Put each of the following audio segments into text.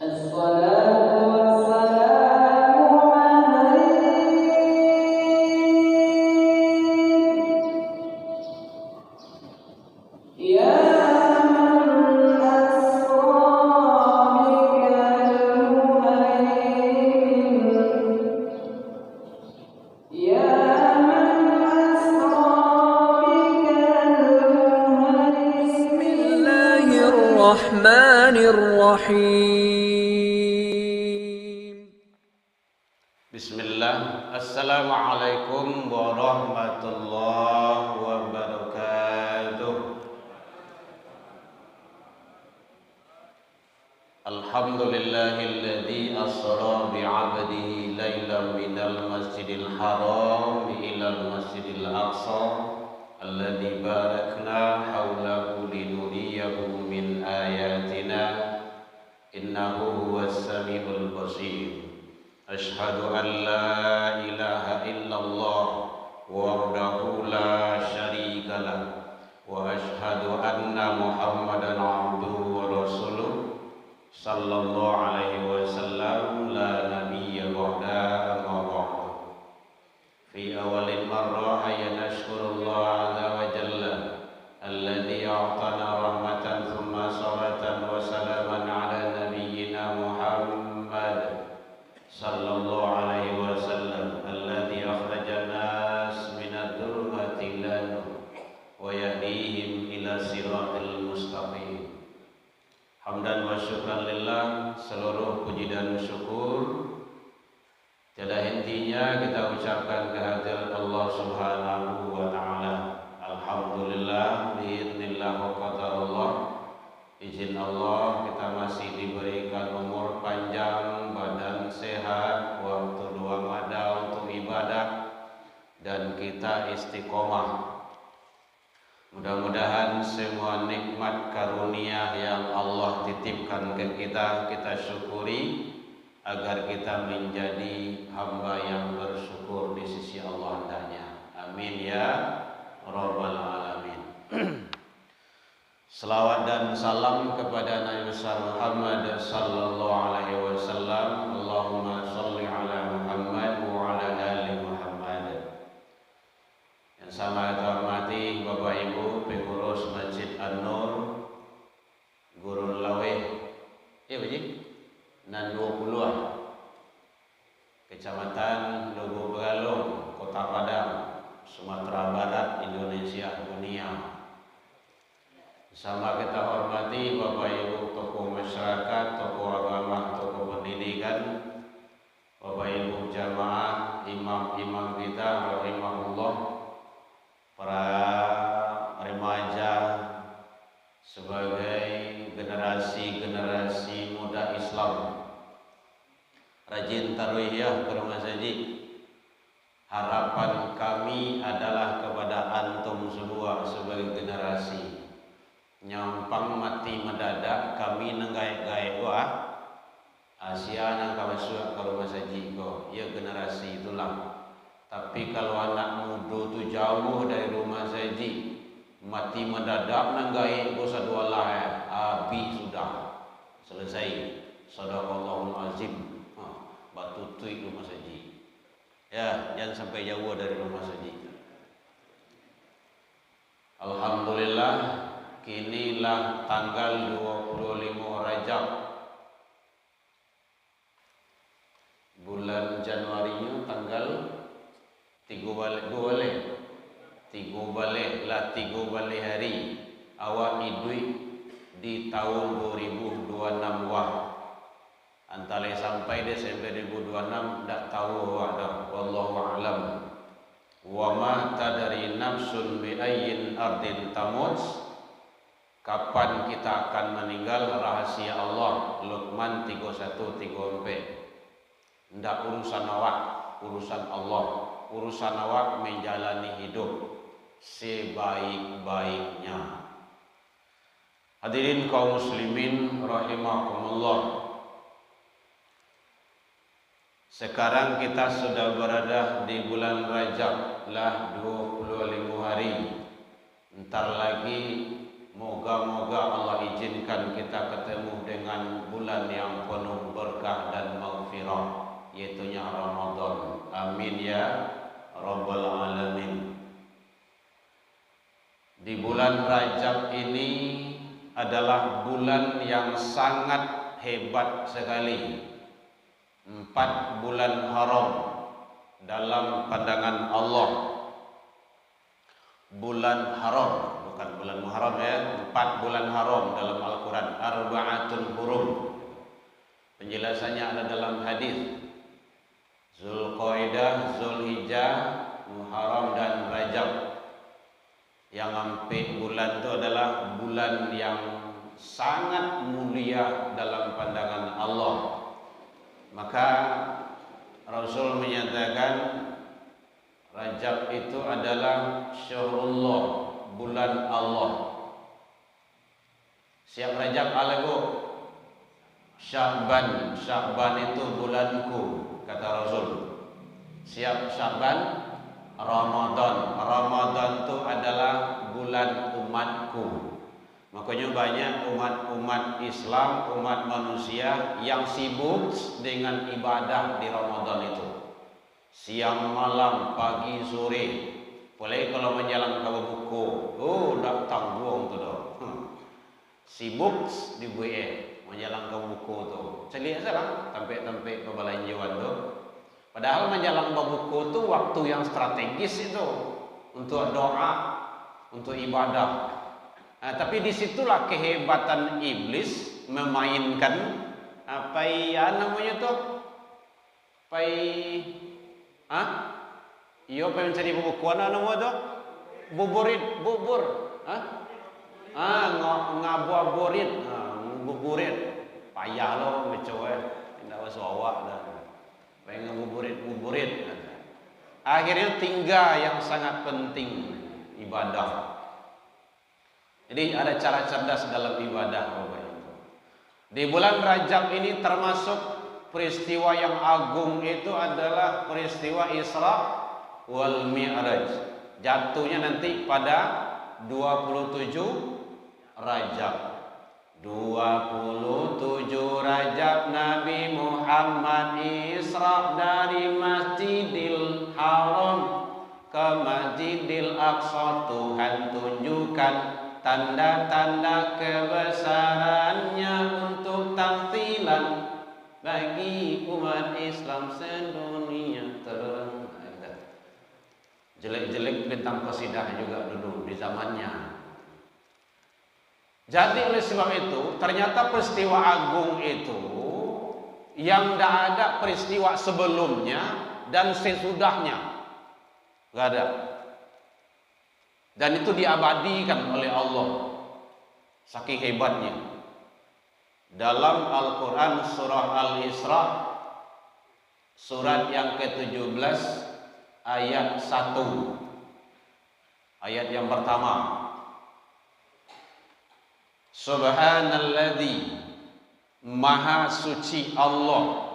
Bismillahirrahmanirrahim. Bismillah. Assalamualaikum warahmatullahi wabarakatuh. Alhamdulillahilladzi asra bi'abdihi laylan minal masjidil haram ilal masjidil aqsa alladzi barakna haulahu linuriyahu min ayatina innahu huwas samiul basir. Asyhadu an la ilaha illallah wahdahu la syarika lah wa asyhadu anna Muhammadan abduhu wa rasuluh sallallahu alaihi wasallam la nabiyya ba'da amma ba'd. Fi awalil marrah nashkurullah azza wa jalla alladzi a'tana rahmatan thumma salatan wa salaman ala nabiyyina Muhammad sallallahu alaihi wasallam alladzi akhrajan nas minadh dhulumati ila nur wa yahdihim ila siratal mustaqim. Hamdan wa syukran lillah, seluruh puji dan syukur tiada hentinya kita ucapkan kehadirat Allah Subhanahu wa taala. Alhamdulillah biidznillah wa qadarullah. Izin Allah kita masih diberikan umur panjang, badan sehat, waktu luang ada untuk ibadah dan kita istiqomah. Mudah-mudahan semua nikmat karunia yang Allah titipkan ke kita, kita syukuri agar kita menjadi hamba yang bersyukur di sisi Allah hendaknya. Amin ya rabbal alamin. Selawat dan salam kepada Nabi besar Muhammad sallallahu alaihi wasallam. Allahumma shalli ala Muhammad wa ala ali Muhammad. Yang sama kita hormati Bapak Ibu pengurus Masjid An-Nur, Guru Laweh, nan 20-an, Kecamatan Lugu Begalung, Kota Padang, Sumatera Barat, Indonesia, dunia. Sama kita hormati Bapak Ibu tokoh masyarakat, tokoh agama, tokoh pendidikan, Bapak Ibu jamaah, imam-imam kita rahimahullah, para remaja sebagai generasi muda Islam, rajin taruhiyah ke rumah saji. Harapan kami adalah kepada antum semua sebagai generasi nyampang mati mendadak kami nenggai-gai Asia nang kamasuk ke rumah saji ko ya generasi itulah. Tapi kalau anak muda tu jauh dari rumah saji mati mendadak nenggai ko sadualah habis sudah selesai. Sadaqallahul azim. Batu tui rumah saji ya, jangan sampai jauh dari rumah saji. Alhamdulillah kinilah tanggal 25 Rajab, bulan Januarinya tanggal 3 balik hari awak idui di tahun 2026 wah. Antara sampai Desember 2026 tak tahu awak dah, wallahu a'lam. Wa ma tadri nafsun bi ayyin ardin tamut. Kapan kita akan meninggal rahasia Allah. Luqman 31-34. Ndak urusan awak, urusan Allah. Urusan awak menjalani hidup sebaik-baiknya. Hadirin kaum muslimin rahimakumullah. Sekarang kita sudah berada di bulan Rajab lah 25 hari. Entar lagi moga-moga Allah izinkan kita ketemu dengan bulan yang penuh berkah dan maghfirah, yaitunya Ramadan. Amin ya rabbal alamin. Di bulan Rajab ini adalah bulan yang sangat hebat sekali. 4 bulan haram dalam pandangan Allah. Bulan haram, bukan bulan Muharram ya. 4 bulan haram dalam Al-Quran. Arba'atun hurum. Penjelasannya ada dalam hadis. Zulqaidah, Zulhijjah, Muharram dan Rajab. Yang sampai bulan itu adalah bulan yang sangat mulia dalam pandangan Allah. Maka Rasul menyatakan Rajab itu adalah syahrullah, bulan Allah. Siap Rajab alago, Sya'ban, Sya'ban itu bulanku, kata Rasul. Siap Sya'ban, Ramadan, Ramadan itu adalah bulan umatku. Makanya banyak umat Islam, umat manusia yang sibuk dengan ibadah di Ramadan itu. Siang malam, pagi sore. Apalagi kalau menjelang ke buku, dak tanggung tu doh. Sibuk di BE menjelang ke buku tu. Celik saja tempe-tempe kebelanjuan tu. Padahal menjelang ke buku tu waktu yang strategis itu untuk doa, untuk ibadah. Nah, tapi disitulah kehebatan iblis memainkan apa ya namanya tuh, iyo pengen cari bukuan nama tuh, bubur, ngabuburit, buburit, payah lo mencoba, tidak waswawak dah, pengen buburit, akhirnya tinggal yang sangat penting ibadah. Jadi ada cara cerdas dalam ibadah. Di bulan Rajab ini termasuk peristiwa yang agung itu adalah peristiwa Isra wal Mi'raj. Jatuhnya nanti pada 27 Rajab. 27 Rajab Nabi Muhammad Isra dari Masjidil Haram ke Masjidil Aqsa. Tuhan tunjukkan tanda-tanda kebesarannya untuk tamthilan bagi umat Islam sedunia terang. Jelek-jelek bintang qasidah juga dulu di zamannya. Jadi oleh sebab itu ternyata peristiwa agung itu yang tidak ada peristiwa sebelumnya dan sesudahnya, nggak ada. Dan itu diabadikan oleh Allah. Saking hebatnya. Dalam Al-Quran surah Al-Isra, surat yang ke-17 ayat 1. Ayat yang pertama. Subhanalladzi, maha suci Allah.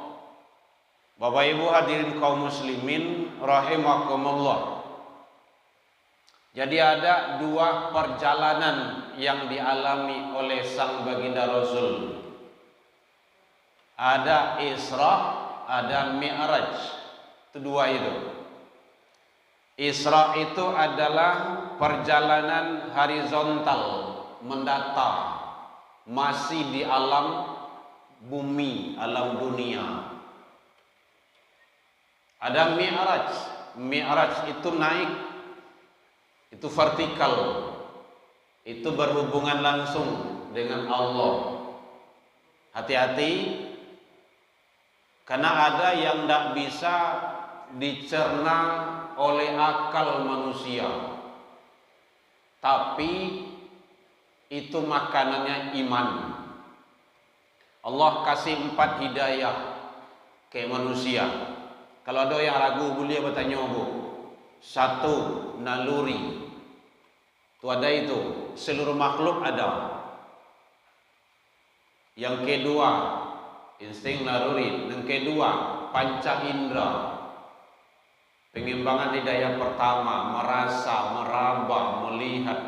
Bapak Ibu hadirin kaum muslimin rahimakumullah. Jadi ada 2 perjalanan yang dialami oleh sang baginda Rasul. Ada Isra, ada Mi'raj. Itu 2 itu. Isra itu adalah perjalanan horizontal, mendatar, masih di alam bumi, alam dunia. Ada Mi'raj. Mi'raj itu naik, itu vertikal, itu berhubungan langsung dengan Allah. Hati-hati, karena ada yang tidak bisa dicerna oleh akal manusia, tapi itu makanannya iman. Allah kasih 4 hidayah ke manusia. Kalau ada yang ragu boleh bertanya Bu. 1, naluri. Itu ada itu, seluruh makhluk ada. Yang kedua, insting naluri. Yang kedua, panca indera. Pengimbangan hidayah pertama, merasa, meraba, melihat,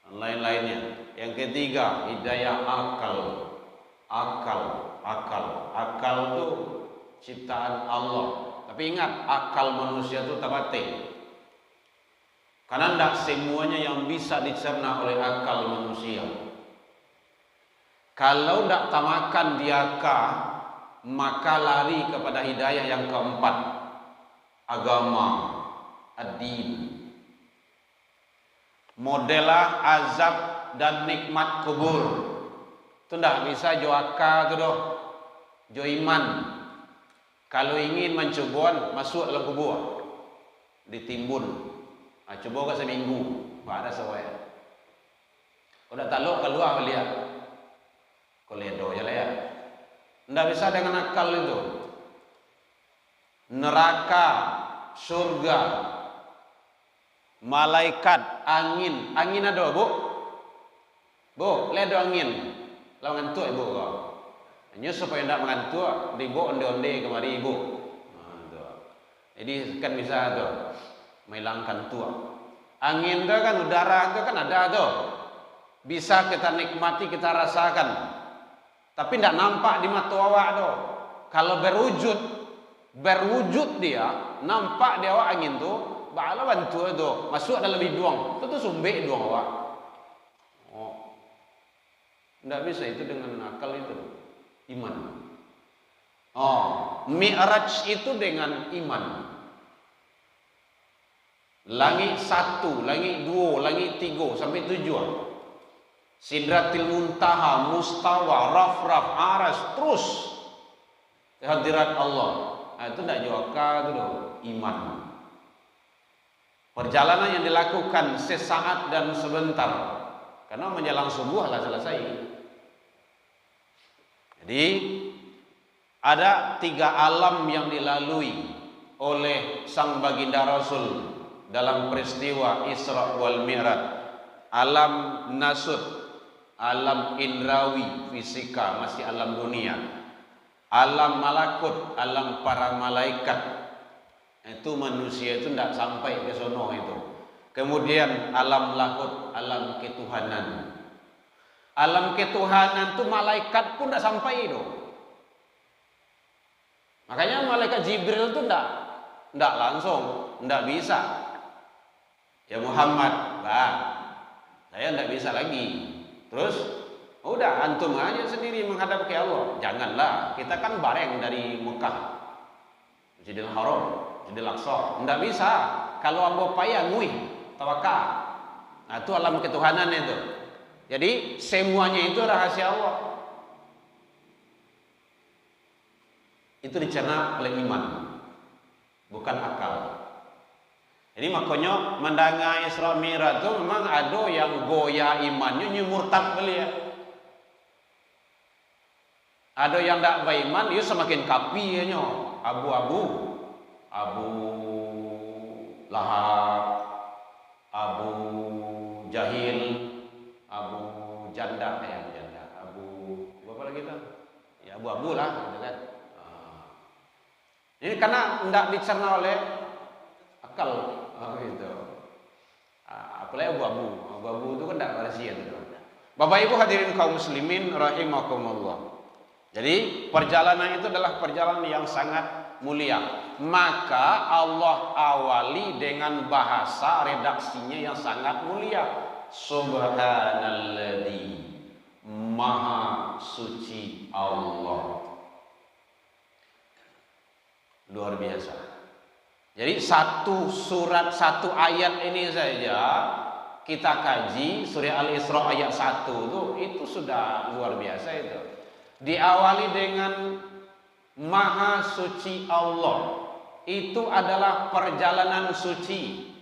dan lain-lainnya. Yang ketiga, hidayah akal. Akal ciptaan Allah. Tapi ingat, akal manusia itu terbatas. Karena tidak semuanya yang bisa dicerna oleh akal manusia. Kalau tidak tamakan diaka, maka lari kepada hidayah yang keempat, agama, ad-din. Modelah azab dan nikmat kubur. Itu tidak bisa joaka tu doh. Jo iman. Kalau ingin mencoba, masuk dalam kubur, ditimbun. Coba ke seminggu, ada sawai. Kalau tak tahu keluar lihat. Koledo ya lah ya. Tidak bisa dengan akal itu. Neraka, surga, malaikat, angin. Angin ada bu? Bu, ledo angin. Lalu ngantuk ibu kau. Hanya supaya tidak mengantuk, dibu onde-onde kemari ibu. Jadi kan bisa tu menghilangkan tua. Angin tu kan, udara tu kan ada tu. Bisa kita nikmati, kita rasakan. Tapi tidak nampak di mata awak tu. Kalau berwujud dia, nampak di awak angin tu, bala bantu tu, masuk dalam hidung. Itu sumbek hidung awak. Oh. Tidak bisa itu dengan akal itu. Iman. Oh, Mi'raj itu dengan iman. Langit 1, langit 2, langit 3 sampai 7. Sidratil muntaha, mustawa, raf-raf, aras, terus kehadirat Allah. Nah, itu tidak joka itu loh, iman. Perjalanan yang dilakukan sesaat dan sebentar. Karena menjelang subuh lah selesai. Jadi ada 3 alam yang dilalui oleh sang baginda Rasul dalam peristiwa Isra wal Mi'raj. Alam nasut, alam indrawi, fisika, masih alam dunia. Alam malakut, alam para malaikat. Itu manusia itu tidak sampai ke sono itu. Kemudian alam lahut, alam ketuhanan. Alam ketuhanan itu malaikat pun tidak sampai itu. Makanya malaikat Jibril itu tidak langsung, tidak bisa. Ya Muhammad, saya tidak bisa lagi. Terus, udah antum aja sendiri menghadap ke Allah. Janganlah, kita kan bareng dari Mekah, Masjidil Haram, Masjidil Aqsa. Tidak bisa. Kalau ambo payah nguih, tawakal. Nah itu alam ketuhanan itu. Jadi semuanya itu rahasia Allah. Itu dicerna oleh iman, bukan akal. Jadi makanya mendengar Isra Mi'raj itu memang ada yang goyah imannya nyumurtad beliau. Ada yang tak beriman, dia semakin kapinya, abu-abu, Abu Lahab, Abu Jahil, Abu Janda, Abu apa lagi tu? Ya abu-abu lah, gitu kan. Ini karena tidak dicerna oleh akal, gitu. Apalagi abu-abu itu kan tidak rahasia itu. Bapak Ibu hadirin kaum muslimin rahimakumullah. Jadi perjalanan itu adalah perjalanan yang sangat mulia. Maka Allah awali dengan bahasa redaksinya yang sangat mulia. Subhanalladzi, Maha Suci Allah. Luar biasa. Jadi satu surat, satu ayat ini saja kita kaji, surah Al-Isra ayat 1 itu sudah luar biasa itu. Diawali dengan Maha Suci Allah. Itu adalah perjalanan suci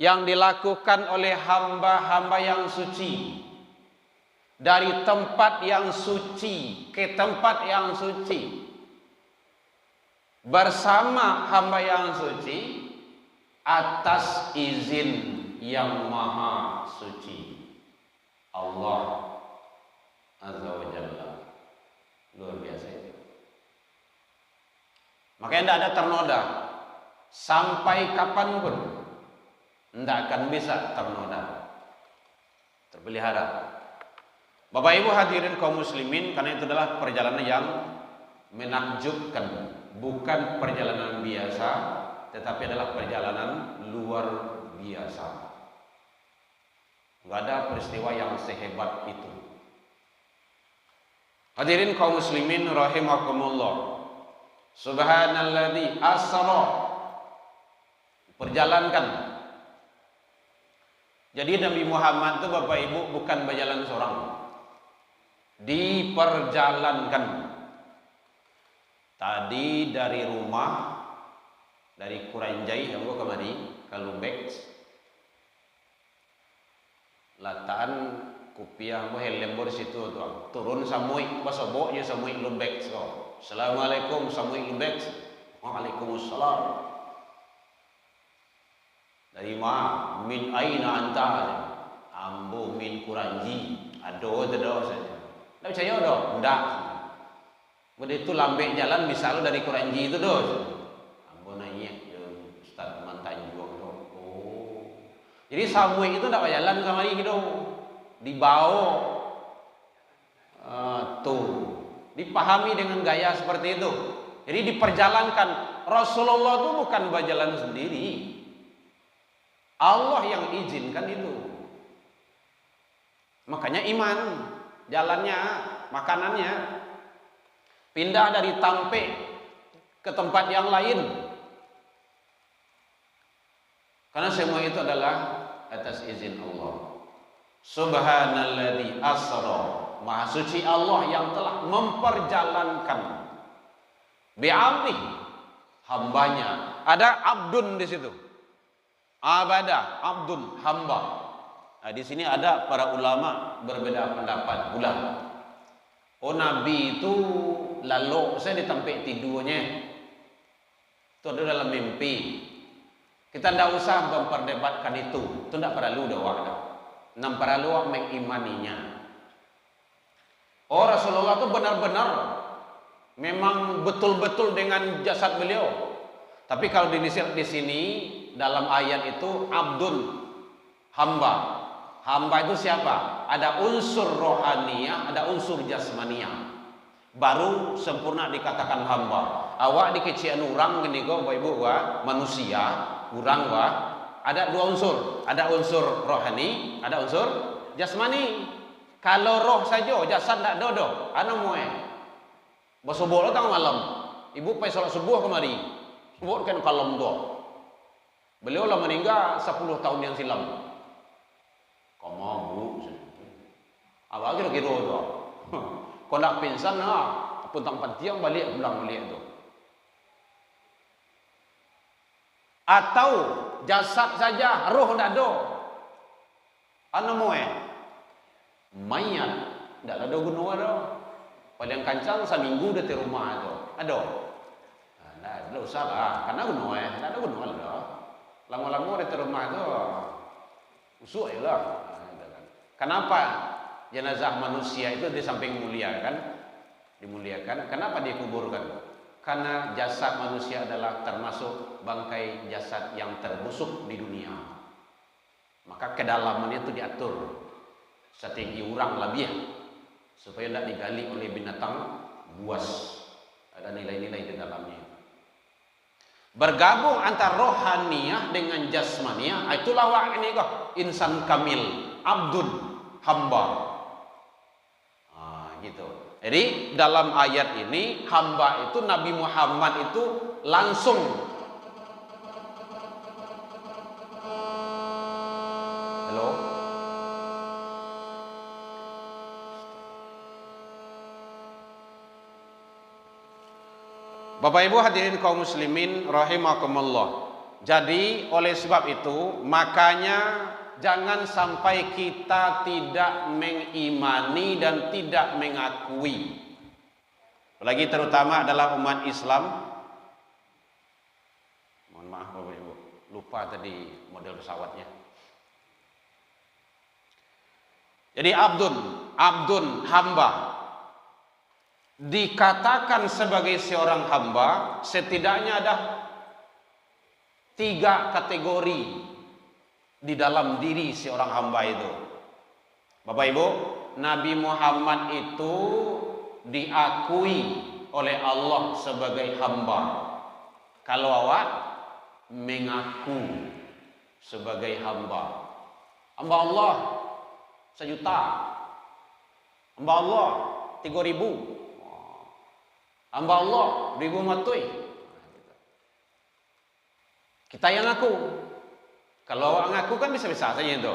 yang dilakukan oleh hamba-hamba yang suci. Dari tempat yang suci ke tempat yang suci. Bersama hamba yang suci atas izin yang maha suci Allah Azza wa Jalla. Luar biasa itu. Makanya tidak ada ternoda sampai kapanpun, tidak akan bisa ternoda, terpelihara. Bapak Ibu hadirin kaum muslimin, karena itu adalah perjalanan yang menakjubkan, bukan perjalanan biasa, tetapi adalah perjalanan luar biasa. Enggak ada peristiwa yang sehebat itu. Hadirin kaum muslimin rahimakumullah. Subhanalladzi asra, perjalankan. Jadi Nabi Muhammad itu Bapak Ibu bukan berjalan seorang, diperjalankan. Tadi dari rumah, dari Kuranjai yang gua kemari ke Lumbek, lataan kupiah mo helembor situ tuh, turun samui pasoboknya samui Lumbek. So, Assalamualaikum samui Lumbek. Waalaikumsalam. Dari mana? Min aina anta? Ambo min Kuranji. Ado saja. Tidak percaya doh? Tidak. Begitu lambek jalan misal dari Kuranji itu doh. Ambo nanya, Ustaz mantan juang doh. Oh. Jadi samui itu tidak jalan kemari gitu. Dibawa. Tuh. Dipahami dengan gaya seperti itu. Jadi diperjalankan. Rasulullah itu bukan berjalan sendiri. Allah yang izinkan itu. Makanya iman, jalannya, makanannya pindah dari Tampe ke tempat yang lain. Karena semua itu adalah atas izin Allah. Subhanalladzi asra, Maha suci Allah yang telah memperjalankan bi'abdi, hambanya. Ada abdun di situ. Abadah, abdun, hamba. Nah, di sini ada para ulama berbeda pendapat pula. Oh, Nabi itu lalu saya ditampak tidurnya. Itu ada dalam mimpi. Kita tidak usah memperdebatkan itu. Itu tidak perlu doa. Tidak perlu mengimaninya. Oh, Rasulullah itu benar-benar memang betul-betul dengan jasad beliau. Tapi kalau dilihat di sini dalam ayat itu abdun, hamba. Hamba itu siapa? Ada unsur rohaniyah, ada unsur jasmaniyah. Baru sempurna dikatakan hamba. Awak dikecian orang gini go, ibu wa manusia, orang wa ada dua unsur. Ada unsur rohani, ada unsur jasmani. Kalau roh saja, jasad tak dodo. Anu moe. Bersubuh tang malam. Ibu pai salat subuh kemari. Subuh kan kalam doa. Beliau lah meninggal 10 tahun yang silam. Kamu bu, apa kira-kira tu? Kau nak pingsan pun tempat tiang balik pulang balik tu. Atau jasad saja, roh tak ada. Anu moe, mayat tak ada gunung ada. Paling kancang seminggu dah di rumah tu. Ada. Tidak usah lah, karena gunung tak ada gunung ada. Lama-lama di rumah itu usuk ya lah. Kenapa jenazah manusia itu di samping mulia kan? Dimuliakan. Kenapa dikuburkan? Karena jasad manusia adalah termasuk bangkai jasad yang terbusuk di dunia. Maka kedalamannya itu diatur setinggi orang lebih supaya tidak digali oleh binatang buas. Ada nilai-nilai di dalamnya. Bergabung antara rohaniyah dengan jasmaniyah, itulah wak ini kok insan kamil, abdun, hamba. Gitu. Jadi dalam ayat ini hamba itu Nabi Muhammad itu langsung Bapak Ibu hadirin kaum muslimin rahimakumullah. Jadi oleh sebab itu makanya jangan sampai kita tidak mengimani dan tidak mengakui. Apalagi terutama adalah umat Islam. Mohon maaf Bapak Ibu, lupa tadi model pesawatnya. Jadi abdun hamba. Dikatakan sebagai seorang hamba, setidaknya ada 3 kategori di dalam diri seorang hamba itu. Bapak Ibu, Nabi Muhammad itu diakui oleh Allah sebagai hamba. Kalau awak mengaku sebagai hamba. Hamba Allah 1 juta. Hamba Allah 3.000. Hamba Allah 1.500. Kita yang ngaku. Kalau awak ngaku kan bisa-bisa saja itu.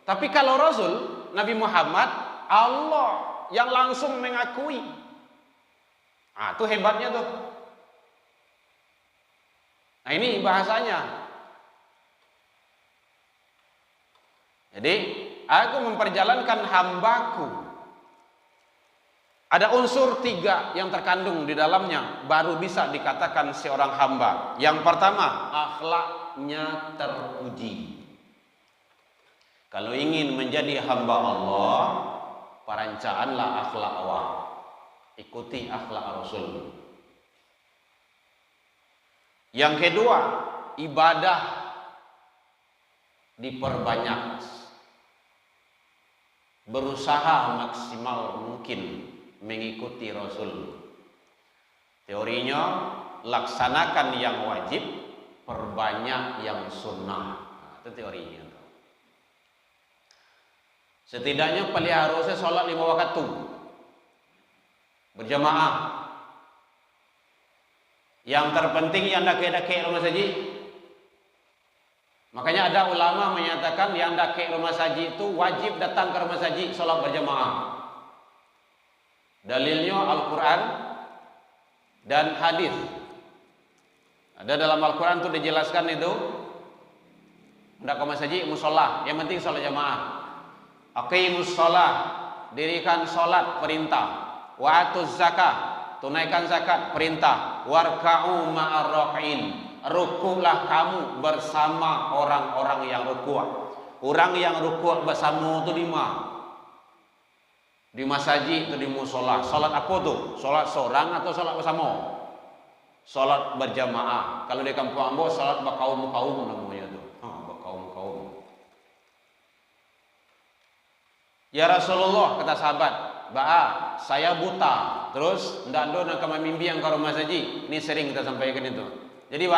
Tapi kalau Rasul Nabi Muhammad, Allah yang langsung mengakui. Itu hebatnya tuh. Nah ini bahasanya. Jadi aku memperjalankan hambaku. Ada unsur 3 yang terkandung di dalamnya baru bisa dikatakan seorang hamba. Yang pertama, akhlaknya teruji. Kalau ingin menjadi hamba Allah, perancaanlah akhlak awak. Ikuti akhlak Rasul. Yang kedua, ibadah diperbanyak. Berusaha maksimal mungkin mengikuti Rasul. Teorinya, laksanakan yang wajib, perbanyak yang sunnah. Itu teorinya. Setidaknya pelihara sholat 5 waktu berjamaah. Yang terpenting yang dake-dake rumah saji. Makanya ada ulama menyatakan yang dake rumah saji itu wajib datang ke rumah saji sholat berjamaah. Dalilnya Al-Quran dan hadis. Ada dalam Al-Quran itu dijelaskan itu hendak ke masjid musola, yang penting sholat jamaah. Aqimus sholat, dirikan sholat perintah. Wa atuz zakah, tunaikan zakat perintah. Warka'u ma'ar raki'in, rukulah kamu bersama orang-orang yang rukuk. Orang yang rukuk bersama itu 5. Di masjid atau di musola. Salat apa tuh? Salat seorang atau salat bersama? Salat berjamaah. Kalau di kampung ambo salat berkaum-kaum namanya tuh. Berkaum-kaum. Ya Rasulullah, kata sahabat, saya buta. Terus ndak ada nak mimpi yang ke rumah saji. Ini sering kita sampaikan itu. Jadi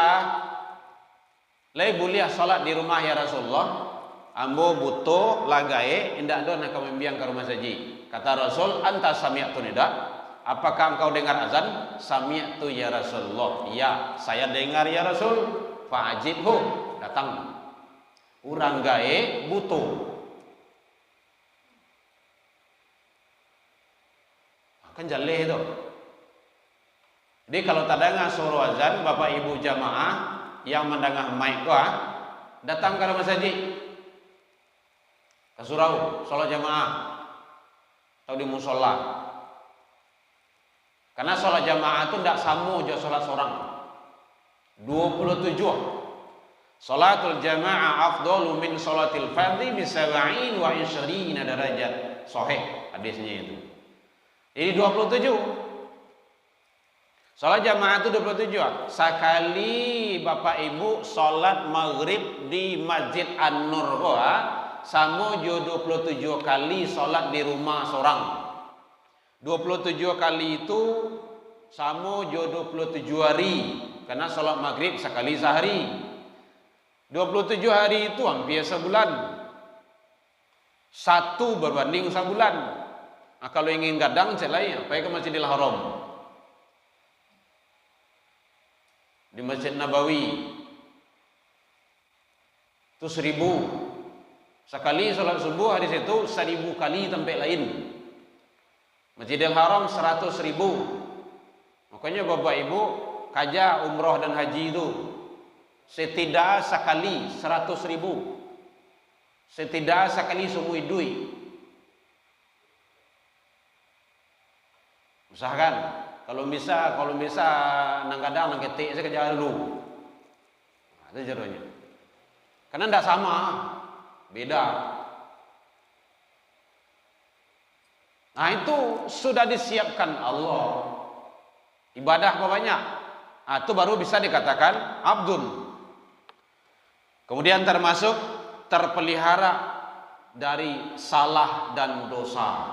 lay boleh salat di rumah ya Rasulullah. Ambo butuh lagai ndak ada nak mimpi yang ke rumah saji. Kata Rasul, anta sami'tu nida? Apakah engkau dengar azan? Sami'tu ya Rasulullah. Ya, saya dengar ya Rasul. Fa'ajibhu, datang. Urang gae butuh. Kan jaleh itu. Jadi kalau tadanga suruh azan, Bapak Ibu jamaah yang mendengah mic datang ke rumah saji. Ke surau, sholat jamaah. Atau di musola. Karena sholat jamaah itu tidak sama aja sholat seorang. 27. Sholatul jamaah afdalu min sholatil fardhi bi 27 derajat. Sahih hadisnya itu. Jadi 27. Sholat jamaah itu 27. Sekali Bapak Ibu sholat maghrib di Masjid An-Nur sama jo 27 kali sholat di rumah seorang. 27 kali itu sama jo 27 hari. Karena sholat maghrib sekali sehari. 27 hari itu hampir sebulan. 1 berbanding sebulan. Nah, kalau ingin gadang celai, apa ke Masjidil Haram. Di Masjid Nabawi. Itu 1000. Sekali sholat subuh hadis itu 1000 kali tempat lain. Masjidil Haram 100.000. Makanya Bapak Ibu kaja umroh dan haji itu setidak sekali 100.000. Setidak sekali semua duit. Usahakan kalau bisa nang kadang nang ketik saya kerja dulu. Nah, itu jarunya. Karena tidak sama. Beda. Nah itu sudah disiapkan Allah. Ibadah apa banyak? Nah, itu baru bisa dikatakan abdun. Kemudian termasuk terpelihara dari salah dan dosa.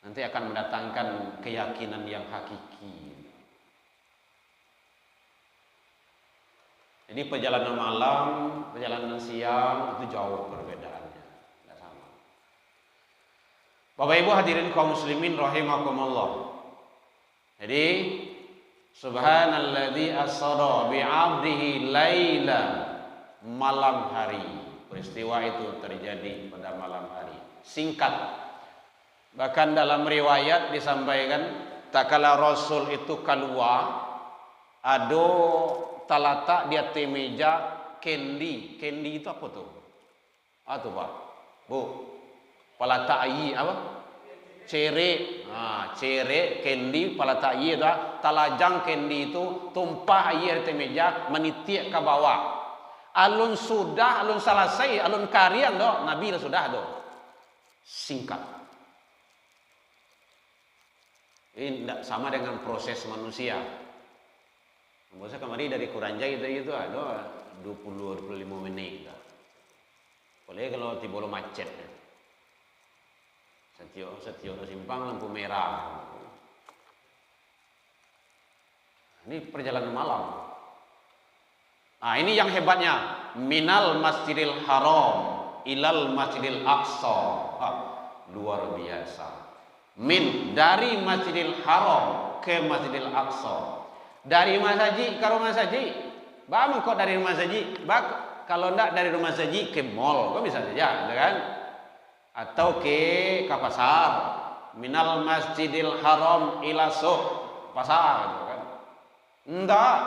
nanti akan mendatangkan keyakinan yang hakiki. Jadi perjalanan malam, perjalanan siang itu jauh perbedaannya, tidak sama. Bapak Ibu hadirin kaum muslimin rahimakumullah. Jadi subhanalladzi asra bi'abdihi laila, malam hari. Peristiwa itu terjadi pada malam hari. Singkat. Bahkan dalam riwayat disampaikan tak kala Rasul itu keluar, ada talata di atas meja kendi. Kendi itu apa tuh? Tuh Pak. Bu. Palata ayi apa? Cere. Cere kendi palata ayi itu talajang kendi itu tumpah air di atas meja menitik ke bawah. Alun sudah, alun selesai, alun karian doh, Nabi sudah doh. Singkat. Ini tidak sama dengan proses manusia. Maksudnya kemarin dari Kuranjai itu ada 20-25 menit. Boleh kalau tiba macet. Setiap simpang lampu merah. Ini perjalanan malam. Ini yang hebatnya. Minal Masjidil Haram ilal Masjidil Aqsa. Luar biasa. Dari Masjidil Haram ke Masjidil Aqsa. Dari rumah saji ke rumah saji. Bang kok dari rumah saji? Kalau enggak dari rumah saji ke mall, kok bisa saja, kan? Atau ke pasar. Minal Masjidil Haram ila suq, pasar, kan? Enggak.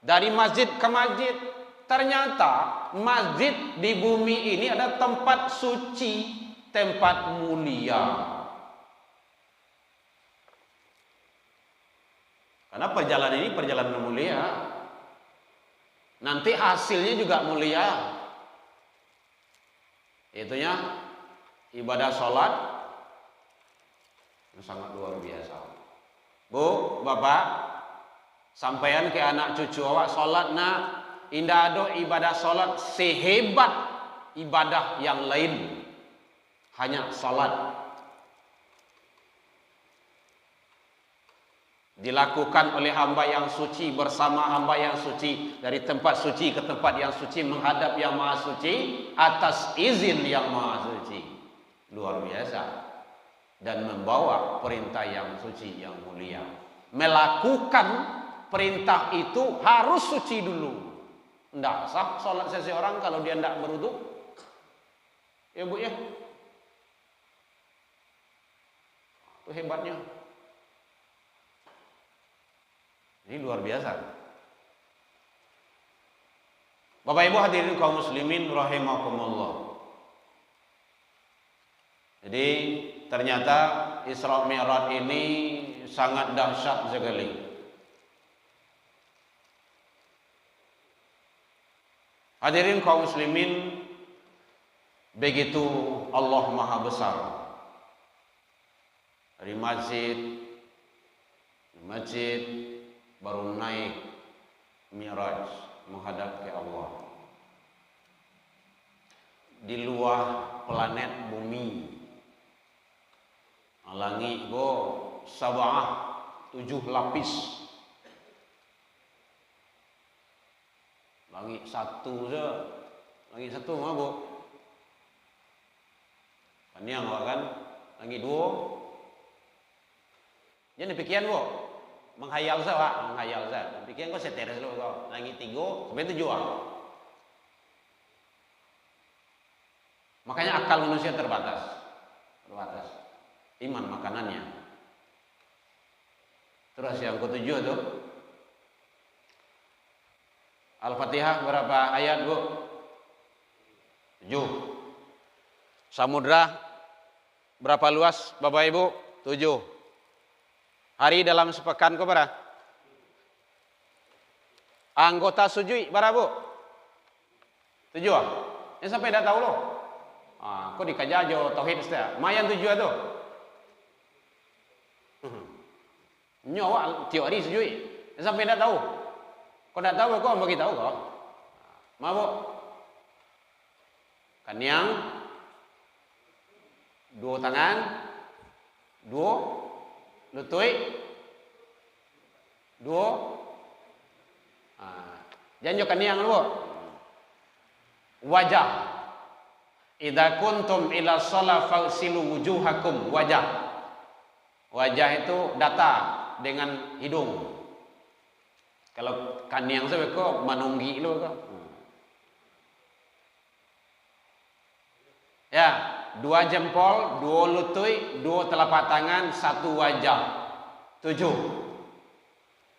Dari masjid ke masjid. Ternyata masjid di bumi ini ada tempat suci, tempat mulia. Karena perjalanan ini perjalanan mulia. Nanti hasilnya juga mulia. Itunya ibadah sholat yang sangat luar biasa. Bu, Bapak, sampaian ke anak cucu awak sholat nak, indah ada ibadah sholat sehebat ibadah yang lain. Hanya sholat. Dilakukan oleh hamba yang suci bersama hamba yang suci, dari tempat suci ke tempat yang suci, menghadap yang maha suci atas izin yang maha suci. Luar biasa. Dan membawa perintah yang suci yang mulia. Melakukan perintah itu harus suci dulu. Tidak sah sholat seseorang kalau dia tidak berwudu. Ya Bu ya. Itu hebatnya. Ini luar biasa. Bapak Ibu hadirin kaum muslimin rahimakumullah. Jadi ternyata Isra Mi'raj ini sangat dahsyat sekali. Hadirin kaum muslimin, begitu Allah Maha Besar. Dari masjid baru naik Mi'raj menghadap ke Allah. Di luar planet bumi, langit sab'ah, 7 lapis. Langit satu je, langit satu mana Bu? Kan yang kan langit 2. Jadi pikiran Bu. Menghayal saja, menghayal saja. Pikiran kau seteres dulu kau. Langit 3 sampai 7. Makanya akal manusia terbatas. Iman makanannya. Terus yang ke-7 tuh. Al-Fatihah berapa ayat Bu? 7. Samudra berapa luas Bapak Ibu? 7. Hari dalam sepekan kau berapa? Anggota sujui berapa Bu? 7. Yang sampai dah tahu loh. Kau dikajajo tauhid saja. Mayan 7 tu. Nyawa tiap hari sujui. Yang sampai dah tahu. Kau dah tahu kau bagi tahu kau. Mabuk. Kan yang 2 tangan Dua lutut. Dua. Janjo kaniang lu. Wajah. Idza kuntum ila shalah fagsilu wujuhakum. Wajah. Wajah itu data dengan hidung. Kalau kaniang saya kok manunggi lu kok. Ya, dua jempol, dua lutut, dua telapak tangan, satu wajah. 7.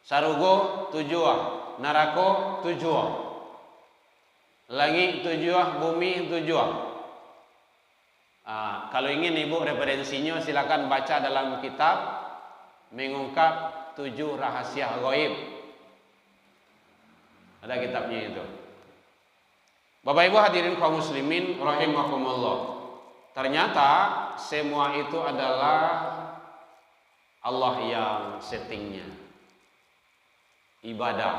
Sarugo 7. Narako 7. Langit 7, bumi 7. Kalau ingin ibu referensinya silakan baca dalam kitab Mengungkap 7 Rahasia Ghaib. Ada kitabnya itu. Bapak Ibu hadirin kaum muslimin rahimakumullah. Ternyata semua itu adalah Allah yang settingnya. Ibadah,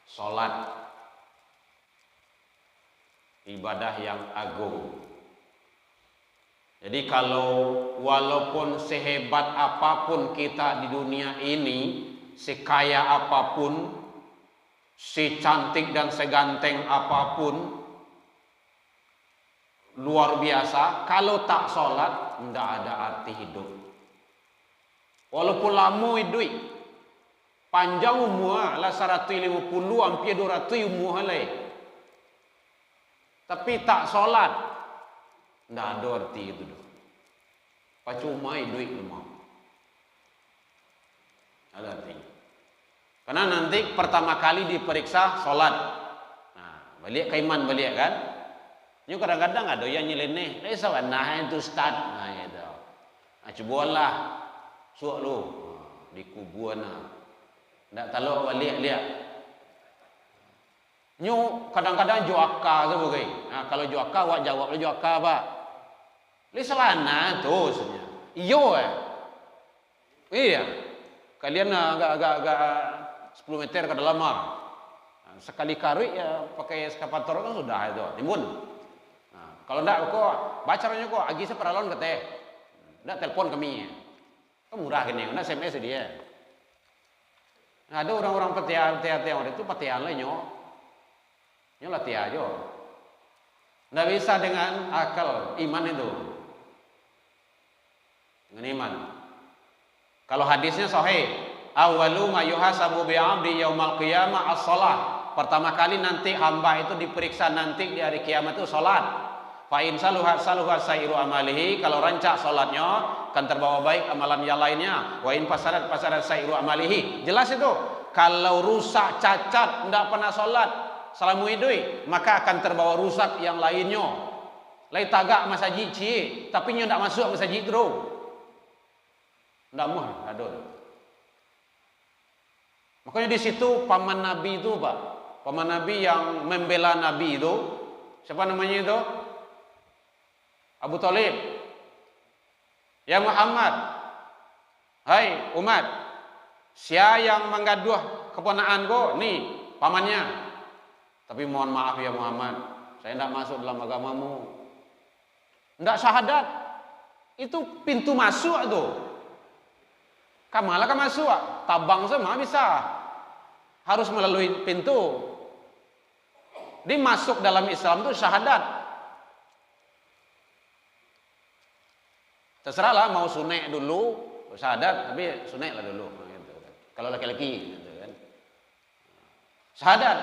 salat, ibadah yang agung. Jadi kalau walaupun sehebat apapun kita di dunia ini, sekaya apapun, secantik dan seganteng apapun, luar biasa, kalau tak sholat, tidak ada arti hidup. Walaupun lama hidup, panjang umur lah 150, hampir 200 umur lah, tapi tak sholat, tidak ada arti itu. Percuma hidup lemah. Ada arti. Karena nanti pertama kali diperiksa sholat. Nah, balik ke iman balik kan. Ini kadang-kadang ada yang nyeleneh. Nah itu start. Nah itu. Cobalah. Suak lu. Di kuburan. Tak tahu balik lihat. Ini kadang-kadang juaka sebagai. Nah, kalau juaka, awak jawab juaka pak. Li selana tu sebenarnya. Iyo Iya. Kalian agak 10 meter ke dalam mar. Sekali karui ya pakai eskapator kan sudah itu. Timbun. Nah, kalau enggak kok bacaranya kok agi seperalon kete. Enggak telepon kami. Kan murah gini, enggak SMS dia. Nah, ada orang-orang petian itu petian lah nyo. Nyo latih aja. Enggak bisa dengan akal iman itu. Dengan iman. Kalau hadisnya sahih, awwalu ma yuhasabu bi 'abdi yaumal qiyamah as-shalah. Pertama kali nanti hamba itu diperiksa nanti di hari kiamat itu salat. Fa in saluha sairu amalihi, kalau rancak salatnya akan terbawa baik amalan yang lainnya. Wa in fasadat sairu amalihi. Jelas itu. Kalau rusak cacat tidak pernah salat selama hidup, maka akan terbawa rusak yang lainnya. Lai tagak masjid ci, tapi nya tidak masuk masjid terus. Tidak mah ada. Makanya di situ paman Nabi itu pak, paman Nabi yang membela Nabi itu, siapa namanya itu? Abu Thalib. Ya Muhammad, hai umat, siapa yang menggaduh keponakanku? Nih pamannya. Tapi mohon maaf ya Muhammad, saya tidak masuk dalam agamamu. Tidak syahadat, itu pintu masuk itu. Kamalah kan masuk, tabang semua bisa. Harus melalui pintu. Dia masuk dalam Islam itu syahadat. Terserahlah mau sunek dulu, syahadat, tapi sunek lah dulu. Gitu kan. Kalau laki-laki, gitu kan. Syahadat.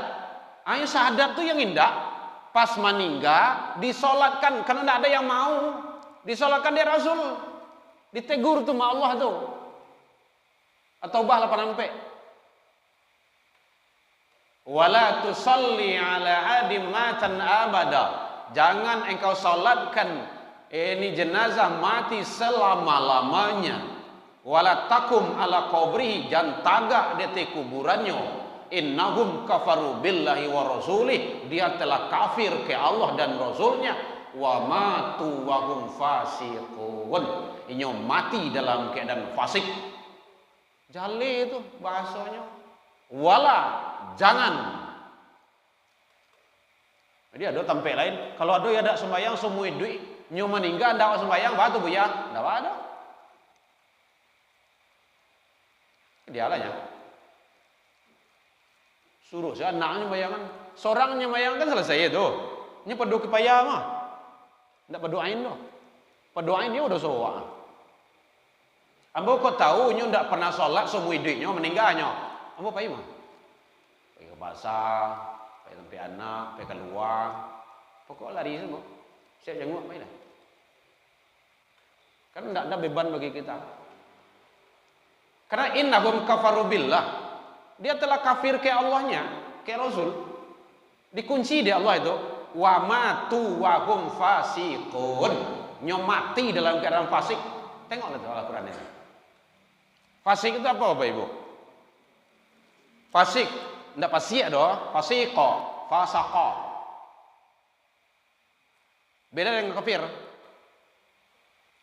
Ayo syahadat tuh yang indah. Pas meninggal, disolatkan. Karena tidak ada yang mau. Disolatkan dia Rasul. Ditegur tuh sama Allah tuh. At-Taubah 8 sampai. Wala tusalli ala adim matan abada. Jangan engkau salatkan ini jenazah mati selama-lamanya. Wala takum ala qabrihi, jangan tagak di kuburannya. Innahum kafaru billahi wa rasulih. Dia telah kafir ke Allah dan Rasulnya. Wa matu wa hum fasiqun. Ini mati dalam keadaan fasik. Jali itu bahasanya. Wala, jangan. Jadi ada tempat lain. Kalau ada yang ada sembahyang semua duit, nyu meninggal ndak sembahyang batu bu ya, ndak ada. Dialahnya. Suruh si anaknya bayangan, seorangnya bayangan kan selesai itu. Ini pedu kepaya mah. Ndak berdoain doh. Berdoain dia udah soa. Ambo kok tahu nyu ndak pernah sholat semua hidupnya meninggalnya. Ambo pai mah. Pai ke pasar, pai sampai anak, pai keluar. Pokok lari semua. Siap jenguk pai dah. Kan ndak ada beban bagi kita. Karena innahum kafaru billah. Dia telah kafir ke Allahnya, ke Rasul. Dikunci di Allah itu. Wa matu wa hum fasiqun. Nyom mati dalam keadaan fasik. Tengoklah dalam Al-Quran ini. Fasik itu apa Bapak Ibu? Fasik, tidak fasik doh, fasiko, fasako. Beda dengan kafir.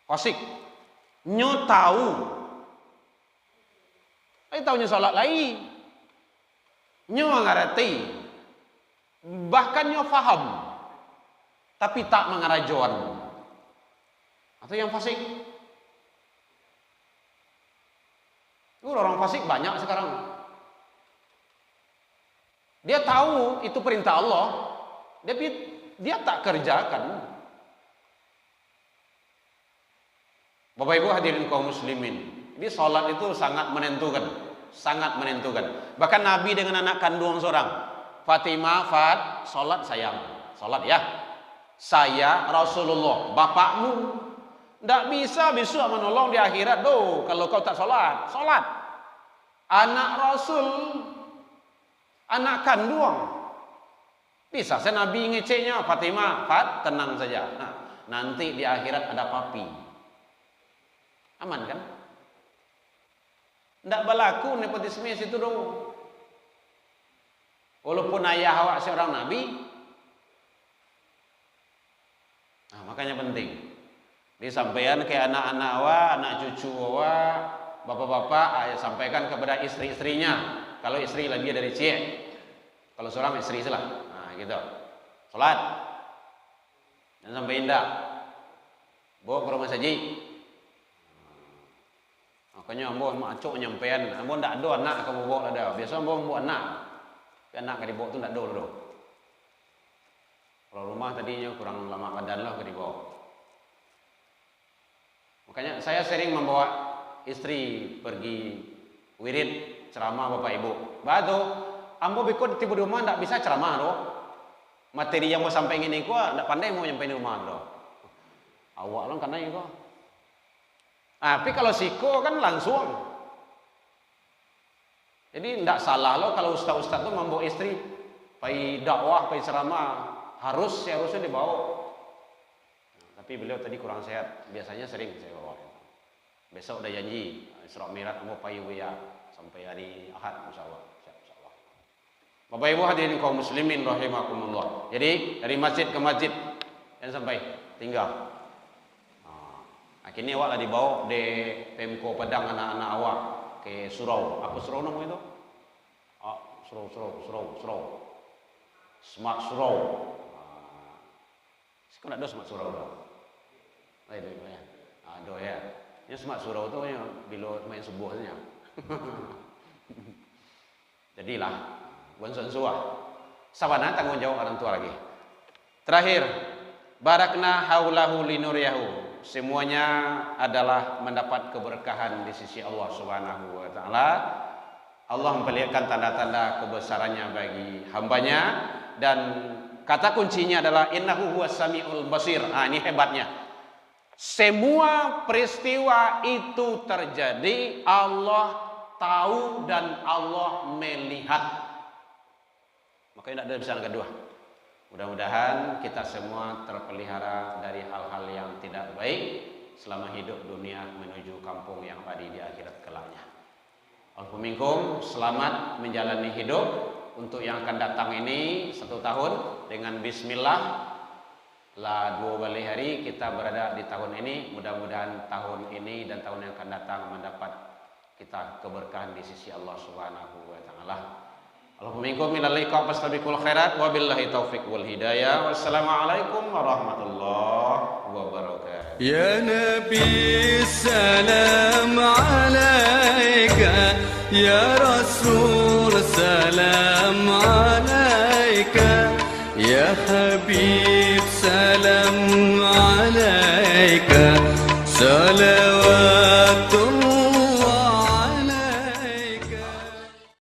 Fasik, nyo tahu. Tahunya sholat lain. Nyo ngerti. Bahkan nyo faham. Tapi tak mengarajuan. Atau yang fasik. Orang fasik banyak sekarang. Dia tahu itu perintah Allah, tapi dia tak kerjakan. Bapak Ibu hadirin kaum muslimin, ini sholat itu sangat menentukan, sangat menentukan. Bahkan Nabi dengan anak kandung seorang, Fatimah, sholat sayang, sholat ya. Saya Rasulullah, bapakmu tidak bisa menolong di akhirat doh kalau kau tak sholat. Sholat. Anak Rasul, anak kandung. Bisa saya Nabi ngeceknya Fatimah, tenang saja. Nah, nanti di akhirat ada papi. Aman kan? Tidak berlaku nepotisme itu doh. Walaupun ayah awak seorang Nabi. Nah, makanya penting. Disampaikan ke anak-anak awak, anak cucu awak, bapak-bapak, sampaikan kepada istri-istrinya. Kalau istri lebih dari cik, kalau seorang istri salah. Nah, gitu. Salat. Dan sampai indah. Bawa ke rumah saji. Makanya ambo macok nyampean, ambo ndak ada anak kamu bawa ada. Biasa ambo bawa anak. Tapi anak ka dibawa tu ndak ada doh. Kalau rumah tadinya kurang lama badan lah ka dibawa. Makanya saya sering membawa istri pergi wirid ceramah Bapak Ibu. Bado, ambo bikut tiba di rumah ndak bisa ceramah doh. Materi yang mau sampaikan ini gua ndak pandai mau nyampein di rumah doh. Awak lang kana itu. Tapi kalau siko kan langsung. Jadi ndak salah loh kalau ustaz-ustaz tuh membawa istri pai dakwah, pai ceramah, harusnya dibawa. Tapi beliau tadi kurang sehat. Biasanya sering saya bawa. Besok udah janji Isra Mi'raj mau payu ya sampai hari Ahad insyaallah. Insyaallah. Bapak Ibu hadirin kaum muslimin rahimakumullah. Jadi dari masjid ke masjid dan sampai tinggal. Akhirnya awak lah dibawa di Pemko Padang anak-anak awak ke surau. Apa surau namanya itu? Surau. Smart surau. Sekarang ada smart surau dah. Lain ya. Aduh ya. Ini smart surau tu ya bila main subuh saja. Jadilah bonson suah. Sabana tanggung jawab orang tua lagi. Terakhir, barakna haulahu linuriyahu. Semuanya adalah mendapat keberkahan di sisi Allah Subhanahu wa taala. Allah memperlihatkan tanda-tanda kebesarannya bagi hambanya dan kata kuncinya adalah innahu huwas samiul basir. Ini hebatnya. Semua peristiwa itu terjadi, Allah tahu dan Allah melihat. Makanya tidak ada bisa yang kedua. Mudah-mudahan kita semua terpelihara dari hal-hal yang tidak baik selama hidup dunia menuju kampung yang abadi di akhirat kelaknya. Alhamdulillah, selamat menjalani hidup untuk yang akan datang ini 1 tahun dengan bismillah. Lah 2 kali hari kita berada di tahun ini, mudah-mudahan tahun ini dan tahun yang akan datang mendapat kita keberkahan di sisi Allah Subhanahu wa taala. Alhamdulillah minal liqa fastabiqul khairat wa billahi taufiq wal hidayah. Wassalamualaikum warahmatullahi wabarakatuh. Ya Nabi salam alaika يا رسول سلام عليك يا حبيب سلام عليك سلام